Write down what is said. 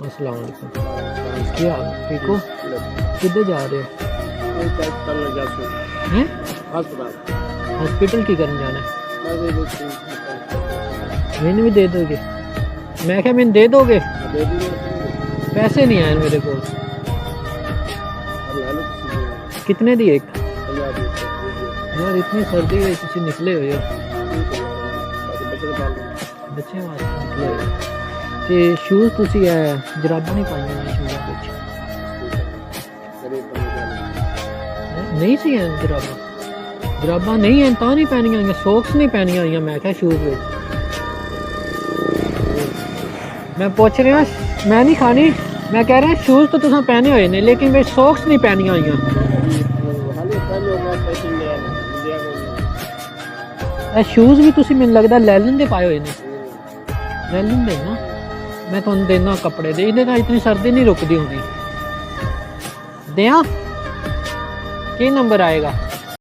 अस्सलाम वालेकुम। क्या ठीक हो? किधर जा रहे हो? हैं? हॉस्पिटल की करने जाना है? मैंने भी दे दोगे? मैं क्या मैंने दे दोगे? पैसे नहीं आए मेरे को। कितने दिए? यार इतनी सर्दी है, किसी निकले हो यार बच्चे वास्ते निकले हो ते शूज़ तुसी जराबां नहीं पाइयां ने शूज़ विच नहीं सी हैं जराबां नहीं हैं तां नहीं पहनियां होइयां सॉक्स नहीं पहनियां होइयां मैं क्या शूज़ विच मैं पूछ रहा मैं नहीं खानी मैं कह रहा शूज़ तो तुसां पहने हुए ने लेकिन विच सॉक्स नहीं पहनियां होइयां शूज़ भी तुसी मैनूं लगदा लैलन दे पाए हुए ने लैलन दे ना मैं तुहानूं देना कपड़े दे इहदे नाल इतनी सर्दी नहीं रुकदी होंदी देआं की नंबर आएगा